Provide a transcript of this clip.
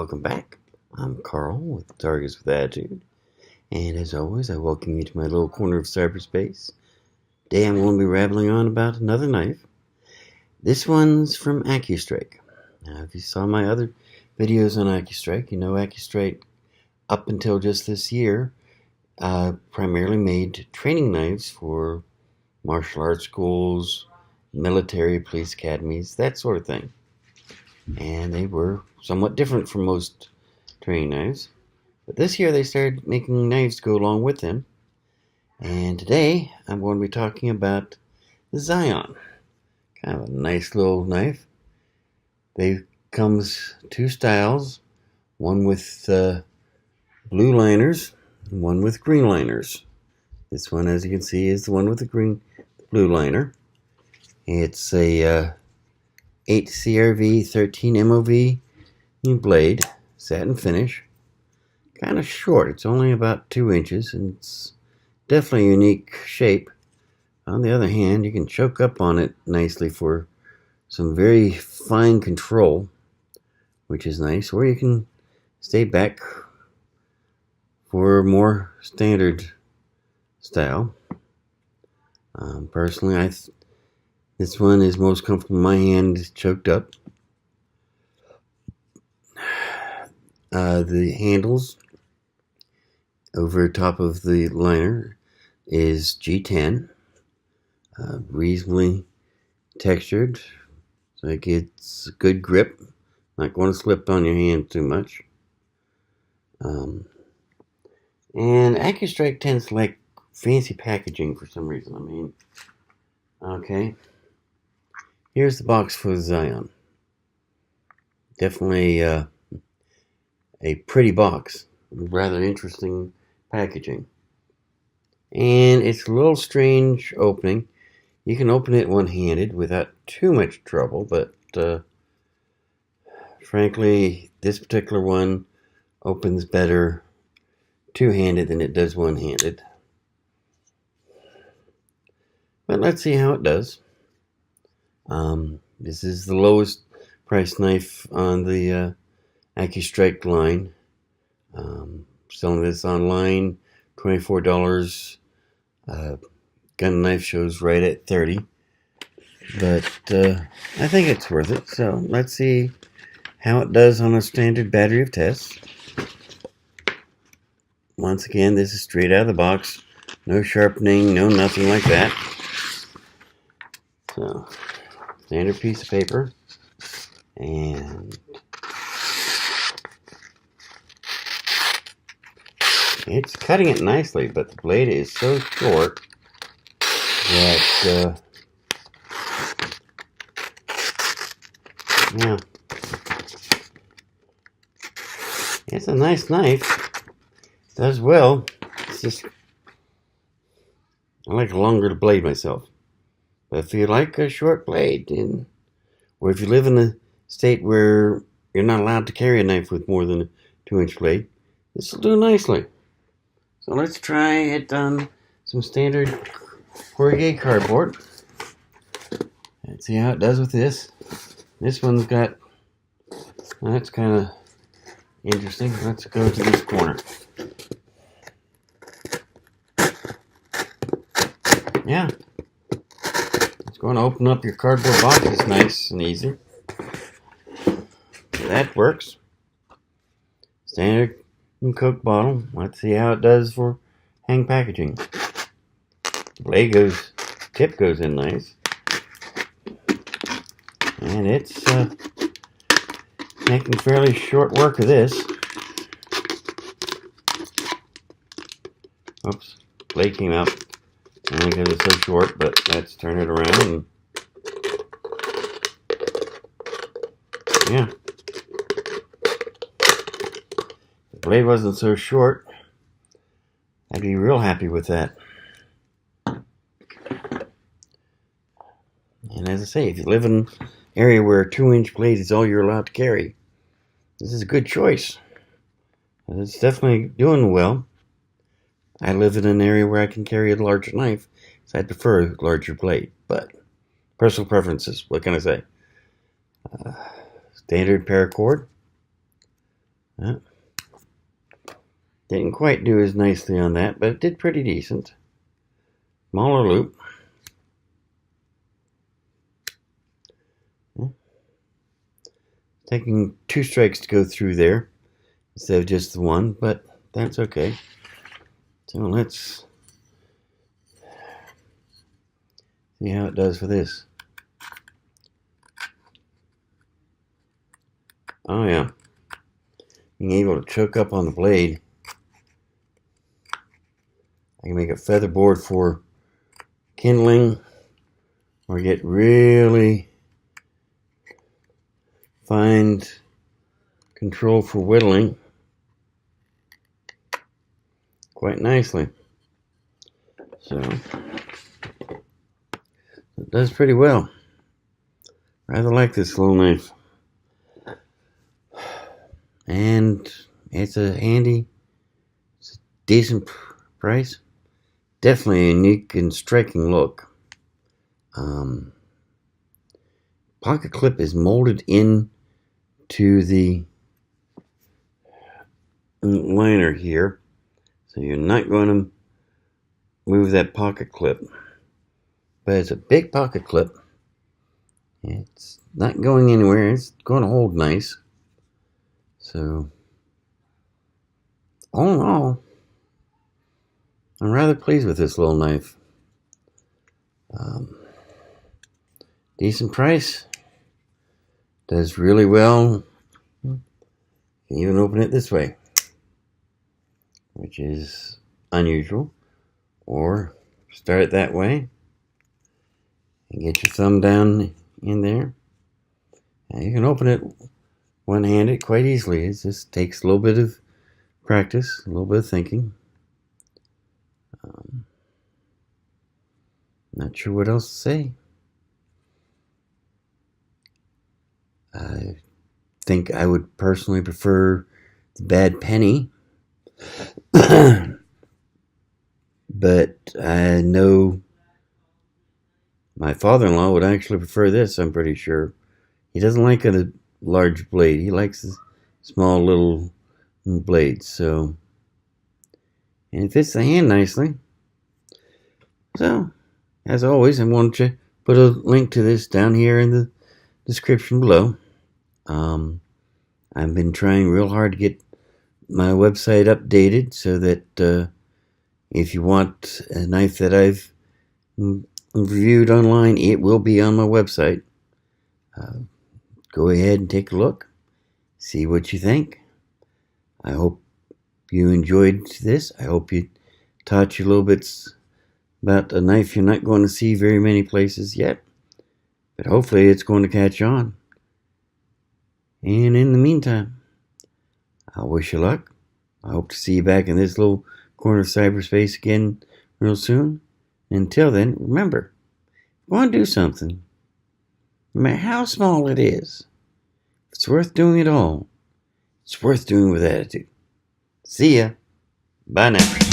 Welcome back. I'm Carl with Targets with Attitude, and as always, I welcome you to my little corner of cyberspace. Today I'm going to be rambling on about another knife. This one's from AccuStrike. Now, if you saw my other videos on AccuStrike, you know AccuStrike, up until just this year, primarily made training knives for martial arts schools, military, police academies, that sort of thing. And they were somewhat different from most training knives. But this year they started making knives to go along with them. And today I'm going to be talking about the Zion. Kind of a nice little knife. They comes two styles, one with blue liners and one with green liners. This one, as you can see, is the one with the blue liner. It's a 8 CRV 13 MOV blade, satin finish. Kind of short, it's only about 2 inches, and it's definitely a unique shape. On the other hand, you can choke up on it nicely for some very fine control, which is nice, or you can stay back for a more standard style. Personally, this one is most comfortable in my hand, choked up. The handles over top of the liner is G10, reasonably textured, so it gets a good grip. Not going to slip on your hand too much. And AccuStrike tends to like fancy packaging for some reason. Okay. Here's the box for the Zion. Definitely a pretty box. Rather interesting packaging. And it's a little strange opening. You can open it one-handed without too much trouble, but frankly, this particular one opens better two-handed than it does one-handed. But let's see how it does. This is the lowest price knife on the AccuStrike line. Selling this online, $24. Gun knife shows right at $30. But I think it's worth it. So let's see how it does on a standard battery of tests. Once again, this is straight out of the box. No sharpening, no nothing like that. So, standard piece of paper. And it's cutting it nicely, but the blade is so short that, yeah, it's a nice knife. It does well. It's just, I like a longer blade myself. But if you like a short blade, or if you live in a state where you're not allowed to carry a knife with more than a 2-inch blade, this will do nicely. So let's try it on some standard corrugated cardboard. Let's see how it does with this. This one's got, that's kind of interesting. Let's go to this corner. Yeah. It's going to open up your cardboard boxes nice and easy. So that works. Standard Coke bottle. Let's see how it does for hang packaging. Tip goes in nice. And it's making fairly short work of this. Oops, blade came out only because it's so short, but let's turn it around. And yeah. If the blade wasn't so short, I'd be real happy with that. And as I say, if you live in an area where a 2-inch blade is all you're allowed to carry, this is a good choice. And it's definitely doing well. I live in an area where I can carry a larger knife, so I prefer a larger blade. But personal preferences, what can I say? Standard paracord. Uh, didn't quite do as nicely on that, but it did pretty decent. Smaller loop. Taking 2 strikes to go through there instead of just the 1, but that's okay. So let's see how it does for this. Oh yeah, being able to choke up on the blade. I can make a feather board for kindling or get really fine control for whittling quite nicely. So it does pretty well. Rather like this little knife. And it's a handy, it's a decent price. Definitely a unique and striking look. Pocket clip is molded in to the liner here, so you're not going to move that pocket clip. But it's a big pocket clip. It's not going anywhere. It's going to hold nice. So, all in all, I'm rather pleased with this little knife. Decent price. Does really well. You can even open it this way, which is unusual. Or start it that way and get your thumb down in there. And you can open it one-handed quite easily. It just takes a little bit of practice, a little bit of thinking. Not sure what else to say. I think I would personally prefer the Bad Penny. But I know my father-in-law would actually prefer this, I'm pretty sure. He doesn't like a large blade. He likes the small little blades. So, and it fits the hand nicely. So, as always, I want to put a link to this down here in the description below. I've been trying real hard to get my website updated so that if you want a knife that I've reviewed online, it will be on my website. Go ahead and take a look. See what you think. I hope you enjoyed this. I hope it taught you a little bit about a knife you're not going to see very many places yet. But hopefully it's going to catch on. And in the meantime, I wish you luck. I hope to see you back in this little corner of cyberspace again real soon. Until then, remember, if you want to do something, no matter how small it is, if it's worth doing at all, it's worth doing with attitude. See ya. Bye now.